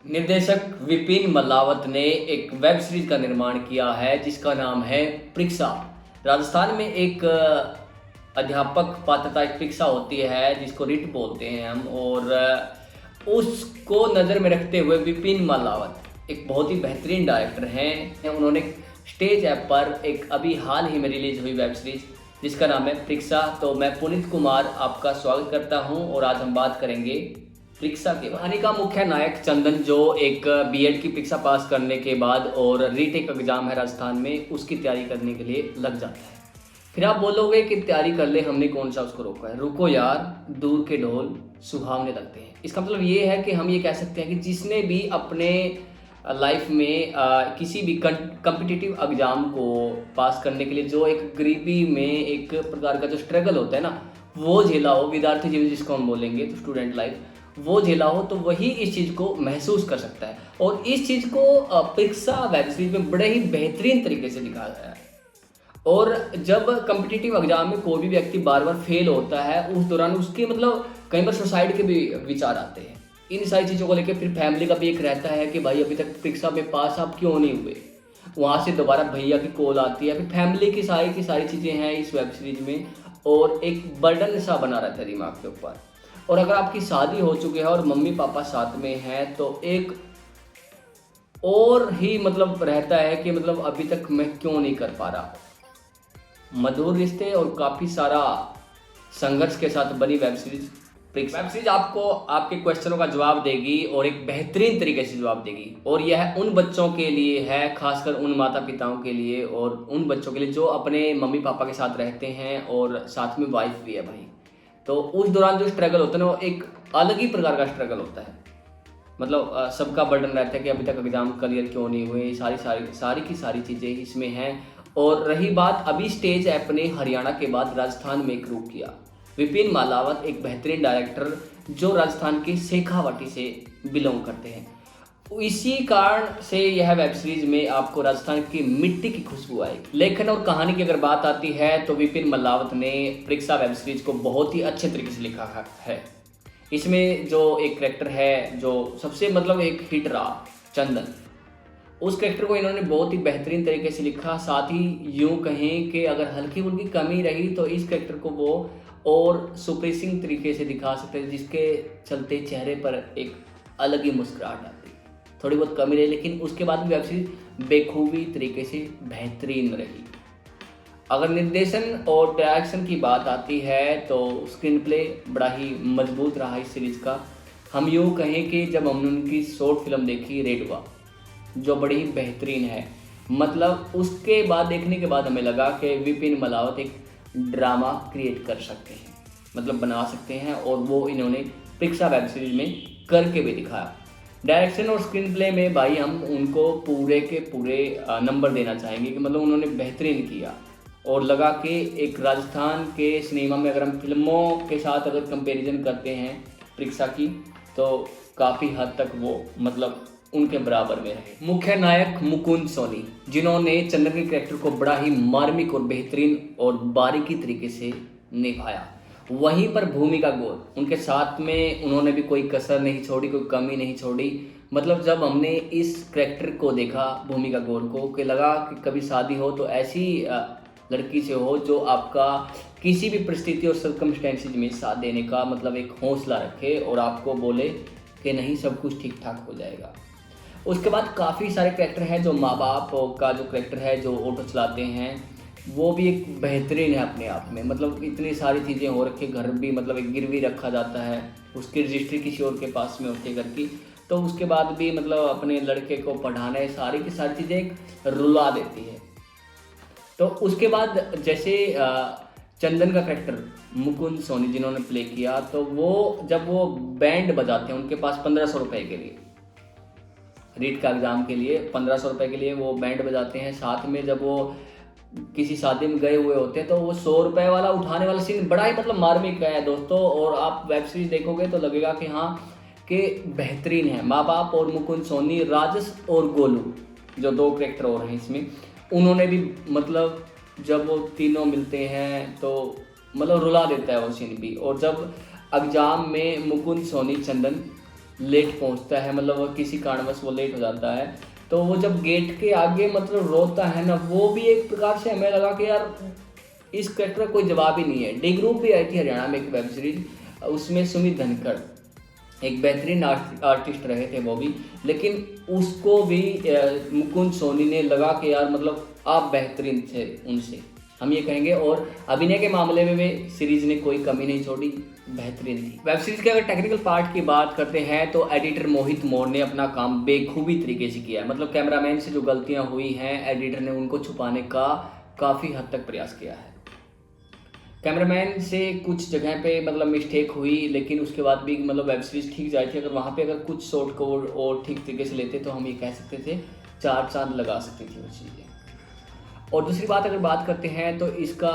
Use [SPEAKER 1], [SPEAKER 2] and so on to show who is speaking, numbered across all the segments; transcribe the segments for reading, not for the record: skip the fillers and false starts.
[SPEAKER 1] निर्देशक विपिन मल्लावत ने एक वेब सीरीज का निर्माण किया है जिसका नाम है परीक्षा। राजस्थान में एक अध्यापक पात्रता एक परीक्षा होती है जिसको रिट बोलते हैं हम, और उसको नज़र में रखते हुए विपिन मल्लावत एक बहुत ही बेहतरीन डायरेक्टर हैं। उन्होंने स्टेज ऐप पर एक अभी हाल ही में रिलीज हुई वेब सीरीज जिसका नाम है परीक्षा। तो मैं पुनीत कुमार आपका स्वागत करता हूं और आज हम बात करेंगे परीक्षा के। कहानी का मुख्य नायक चंदन, जो एक बीएड की परीक्षा पास करने के बाद और रीटेक एग्जाम है राजस्थान में, उसकी तैयारी करने के लिए लग जाता है। फिर आप बोलोगे कि तैयारी कर ले, हमने कौन सा उसको रोका है। रुको यार, दूर के ढोल सुहावने लगते हैं। इसका मतलब ये है कि हम ये कह सकते हैं कि जिसने भी अपने लाइफ में किसी भी कम्पिटिटिव एग्जाम को पास करने के लिए जो एक गरीबी में एक प्रकार का जो स्ट्रगल होता है ना, वो झेला हो, विद्यार्थी जीवन जिसको हम बोलेंगे तो स्टूडेंट लाइफ, वो झेला हो, तो वही इस चीज़ को महसूस कर सकता है। और इस चीज़ को परीक्षा वेब सीरीज में बड़े ही बेहतरीन तरीके से दिखाया गया है। और जब कम्पिटिटिव एग्जाम में कोई भी व्यक्ति बार बार फेल होता है, उस दौरान उसके मतलब कई बार सुसाइड के भी विचार आते हैं। इन सारी चीज़ों को लेकर फिर फैमिली का भी एक रहता है कि भाई अभी तक परीक्षा में पास आप क्यों नहीं हुए। वहाँ से दोबारा भैया की कॉल आती है, फिर फैमिली की सारी चीज़ें हैं इस वेब सीरीज में, और एक बर्डन सा बना रहता है दिमाग के ऊपर। और अगर आपकी शादी हो चुकी है और मम्मी पापा साथ में हैं तो एक और ही मतलब रहता है कि मतलब अभी तक मैं क्यों नहीं कर पा रहा। मधुर रिश्ते और काफ़ी सारा संघर्ष के साथ बनी वेब सीरीज आपको आपके क्वेश्चनों का जवाब देगी और एक बेहतरीन तरीके से जवाब देगी। और यह उन बच्चों के लिए है, खासकर उन माता पिताओं के लिए और उन बच्चों के लिए जो अपने मम्मी पापा के साथ रहते हैं और साथ में वाइफ भी है भाई। तो उस दौरान जो स्ट्रगल होता है ना, वो एक अलग ही प्रकार का स्ट्रगल होता है। मतलब सबका बर्डन रहता है कि अभी तक एग्जाम क्लियर क्यों नहीं हुए। सारी चीज़ें इसमें हैं। और रही बात, अभी स्टेज ऐप ने हरियाणा के बाद राजस्थान में एक रुख किया। विपिन मालावत एक बेहतरीन डायरेक्टर जो राजस्थान के शेखावाटी से बिलोंग करते हैं, इसी कारण से यह वेब सीरीज में आपको राजस्थान की मिट्टी की खुशबू आएगी। लेखन और कहानी की अगर बात आती है तो विपिन मल्लावत ने परीक्षा वेब सीरीज को बहुत ही अच्छे तरीके से लिखा है। इसमें जो एक कैरेक्टर है जो सबसे मतलब एक हिट रहा, चंदन, उस कैरेक्टर को इन्होंने बहुत ही बेहतरीन तरीके से लिखा। साथ ही यूँ कहें कि अगर हल्की फुल्की कमी रही तो इस कैरेक्टर को वो और सुप्रेसिंग तरीके से दिखा सकते हैं, जिसके चलते चेहरे पर एक अलग ही मुस्कुराहट आती है। थोड़ी बहुत कमी रही लेकिन उसके बाद भी वेब सीरीज बेखूबी तरीके से बेहतरीन रही। अगर निर्देशन और डायरेक्शन की बात आती है तो स्क्रीन प्ले बड़ा ही मजबूत रहा इस सीरीज़ का। हम यूँ कहें कि जब हमने उनकी शॉर्ट फिल्म देखी रेडवा, जो बड़ी ही बेहतरीन है, मतलब उसके बाद देखने के बाद हमें लगा कि विपिन मल्लावत एक ड्रामा क्रिएट कर सकते हैं, मतलब बना सकते हैं, और वो इन्होंने परीक्षा वेब सीरीज में करके भी दिखाया। डायरेक्शन और स्क्रीन प्ले में भाई हम उनको पूरे के पूरे नंबर देना चाहेंगे कि मतलब उन्होंने बेहतरीन किया। और लगा कि एक राजस्थान के सिनेमा में अगर हम फिल्मों के साथ अगर कंपैरिजन करते हैं परीक्षा की, तो काफ़ी हद तक वो मतलब उनके बराबर में रहे। मुख्य नायक मुकुंद सोनी, जिन्होंने चंदन के कैरेक्टर को बड़ा ही मार्मिक और बेहतरीन और बारीकी तरीके से निभाया। वहीं पर भूमिका गौर, उनके साथ में उन्होंने भी कोई कसर नहीं छोड़ी, कोई कमी नहीं छोड़ी। मतलब जब हमने इस कैरेक्टर को देखा भूमिका गौर को, कि लगा कि कभी शादी हो तो ऐसी लड़की से हो जो आपका किसी भी परिस्थिति और सर्कमस्टेंसेज में साथ देने का मतलब एक हौसला रखे और आपको बोले कि नहीं, सब कुछ ठीक ठाक हो जाएगा। उसके बाद काफ़ी सारे कैरेक्टर हैं, जो माँ बाप का जो कैरेक्टर है जो ऑटो चलाते हैं, वो भी एक बेहतरीन है अपने आप में। मतलब इतनी सारी चीज़ें हो रखी, घर भी मतलब एक गिरवी रखा जाता है, उसकी रजिस्ट्री किसी और के पास में होती है घर की, तो उसके बाद भी मतलब अपने लड़के को पढ़ाने सारी की सारी चीज़ें एक रुला देती है। तो उसके बाद जैसे चंदन का कैरेक्टर मुकुंद सोनी जिन्होंने प्ले किया, तो वो जब वो बैंड बजाते हैं, उनके पास 1500 रुपये के लिए, रीट का एग्ज़ाम के लिए 1500 रुपये के लिए वो बैंड बजाते हैं। साथ में जब वो किसी शादी में गए हुए होते हैं तो वो 100 रुपये वाला उठाने वाला सीन बड़ा ही मतलब मार्मिक है दोस्तों। और आप वेब सीरीज देखोगे तो लगेगा कि हाँ, कि बेहतरीन है। माँ बाप और मुकुंद सोनी, राजस और गोलू, जो दो कैरेक्टर और हैं इसमें, उन्होंने भी मतलब जब वो तीनों मिलते हैं तो मतलब रुला देता है वो सीन भी। और जब एग्जाम में मुकुंद सोनी चंदन लेट पहुंचता है, मतलब किसी कारणवश वो लेट हो जाता है, तो वो जब गेट के आगे मतलब रोता है ना, वो भी एक प्रकार से हमें लगा कि यार इस कैरेक्टर का कोई जवाब ही नहीं है। डी ग्रुप भी आई थी हरियाणा में एक वेब सीरीज, उसमें सुमित धनखड़ एक बेहतरीन आर्टिस्ट रहे थे वो भी, लेकिन उसको भी मुकुंद सोनी ने लगा कि यार मतलब आप बेहतरीन थे उनसे, हम ये कहेंगे। और अभिनय के मामले में भी सीरीज ने कोई कमी नहीं छोड़ी, बेहतरीन थी। वेब सीरीज के अगर टेक्निकल पार्ट की बात करते हैं तो एडिटर मोहित मौर्य ने अपना काम बेखूबी तरीके से किया है। मतलब कैमरामैन से जो गलतियां हुई हैं, एडिटर ने उनको छुपाने का काफ़ी हद तक प्रयास किया है। कैमरामैन से कुछ जगह पे मतलब मिस्टेक हुई, लेकिन उसके बाद भी मतलब वेब सीरीज ठीक जाती थी। अगर वहाँ पे अगर कुछ शॉर्ट को और ठीक तरीके से लेते तो हम ये कह सकते थे 4 चांद लगा सकती थी वो चीज़ें। और दूसरी बात अगर बात करते हैं तो इसका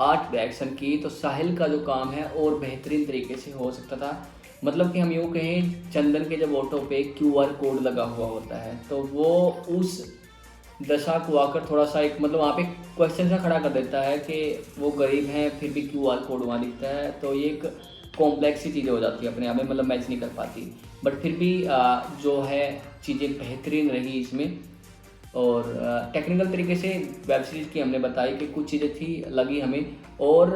[SPEAKER 1] आर्ट डायरेक्शन की, तो साहिल का जो काम है और बेहतरीन तरीके से हो सकता था। मतलब कि हम यूँ कहें, चंदन के जब ऑटो पे QR कोड लगा हुआ होता है तो वो उस दशा को आकर थोड़ा सा एक मतलब वहाँ पे क्वेश्चन सा खड़ा कर देता है कि वो गरीब हैं फिर भी QR कोड वहाँ दिखता है, तो ये एक कॉम्प्लेक्स सी चीज़ें हो जाती है अपने आप में, मतलब मैच नहीं कर पाती। बट फिर भी जो है चीज़ें बेहतरीन रही इसमें। और टेक्निकल तरीके से वेब सीरीज़ की हमने बताई कि कुछ चीज़ें थी लगी हमें। और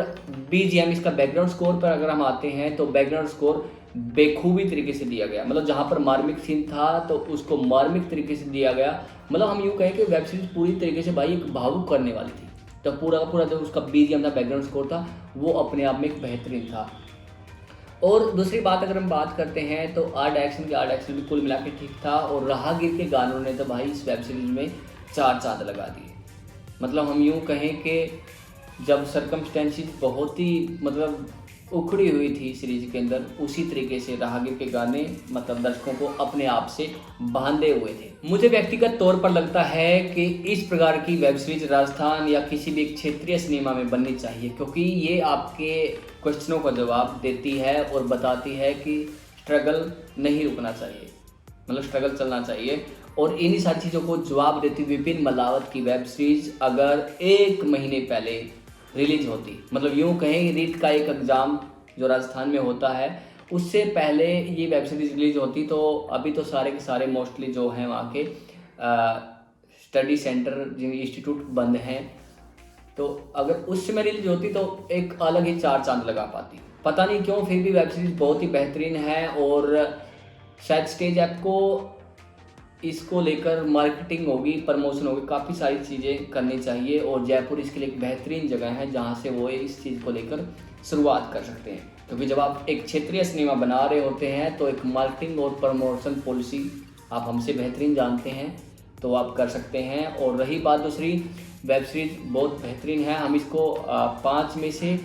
[SPEAKER 1] BGM इसका बैकग्राउंड स्कोर पर अगर हम आते हैं तो बैकग्राउंड स्कोर बेखूबी तरीके से दिया गया। मतलब जहाँ पर मार्मिक सीन था तो उसको मार्मिक तरीके से दिया गया। मतलब हम यूँ कहें कि वेब सीरीज़ पूरी तरीके से भाई एक भावुक करने वाली थी, तो पूरा का पूरा जो उसका BGM था, बैकग्राउंड स्कोर था, वो अपने आप में एक बेहतरीन था। और दूसरी बात अगर हम बात करते हैं तो आर्ट एक्शन भी कुल मिला के ठीक था। और राहगीर के गानों ने तो भाई इस वेब सीरीज में 4 चांद लगा दिए। मतलब हम यूँ कहें कि जब सरकमस्टेंसेस बहुत ही मतलब उखड़ी हुई थी सीरीज के अंदर, उसी तरीके से राहगीर के गाने मतलब दर्शकों को अपने आप से बांधे हुए थे। मुझे व्यक्तिगत तौर पर लगता है कि इस प्रकार की वेब सीरीज राजस्थान या किसी भी क्षेत्रीय सिनेमा में बननी चाहिए, क्योंकि ये आपके क्वेश्चनों का जवाब देती है और बताती है कि स्ट्रगल नहीं रुकना चाहिए, मतलब स्ट्रगल चलना चाहिए। और इन्हीं सारी चीज़ों को जवाब देती विपिन मल्लावत की वेब सीरीज अगर 1 महीने पहले रिलीज होती, मतलब यूँ कहें रीट का एक एग्ज़ाम जो राजस्थान में होता है उससे पहले ये वेब सीरीज रिलीज होती, तो अभी तो सारे के सारे मोस्टली जो हैं वहाँ के स्टडी सेंटर जिन इंस्टीट्यूट बंद हैं, तो अगर उस समय रिलीज होती तो एक अलग ही 4 चांद लगा पाती। पता नहीं क्यों, फिर भी वेब सीरीज बहुत ही बेहतरीन है। और शायद स्टेज ऐप को इसको लेकर मार्केटिंग होगी, प्रमोशन होगी, काफ़ी सारी चीज़ें करनी चाहिए। और जयपुर इसके लिए एक बेहतरीन जगह है जहाँ से वो इस चीज़ को लेकर शुरुआत कर सकते हैं। क्योंकि जब आप एक क्षेत्रीय सिनेमा बना रहे होते हैं तो एक मार्केटिंग और प्रमोशन पॉलिसी आप हमसे बेहतरीन जानते हैं, तो आप कर सकते हैं। और रही बात दूसरी, वेब सीरीज बहुत बेहतरीन है, हम इसको 5 में से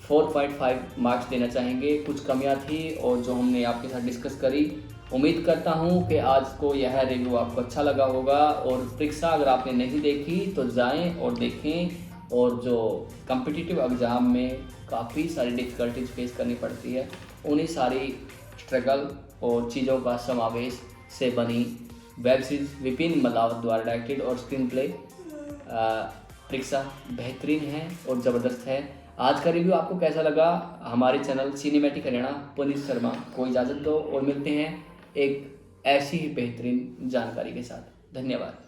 [SPEAKER 1] 4.5 मार्क्स देना चाहेंगे। कुछ कमियां थी और जो हमने आपके साथ डिस्कस करी, उम्मीद करता हूं कि आज को यह रिव्यू आपको अच्छा लगा होगा। और परीक्षा अगर आपने नहीं देखी तो जाएं और देखें। और जो कॉम्पिटिटिव एग्ज़ाम में काफ़ी सारी डिफ़िकल्टीज फेस करनी पड़ती है, उन्हीं सारी स्ट्रगल और चीज़ों का समावेश से बनी वेब सीरीज विपिन मल्लावत द्वारा डायरेक्टेड और स्क्रीन प्ले परीक्षा बेहतरीन है और ज़बरदस्त है। आज का रिव्यू आपको कैसा लगा? हमारे चैनल सिनेमैटिक हरियाणा पुनीत शर्मा को इजाज़त दो और मिलते हैं एक ऐसी ही बेहतरीन जानकारी के साथ। धन्यवाद।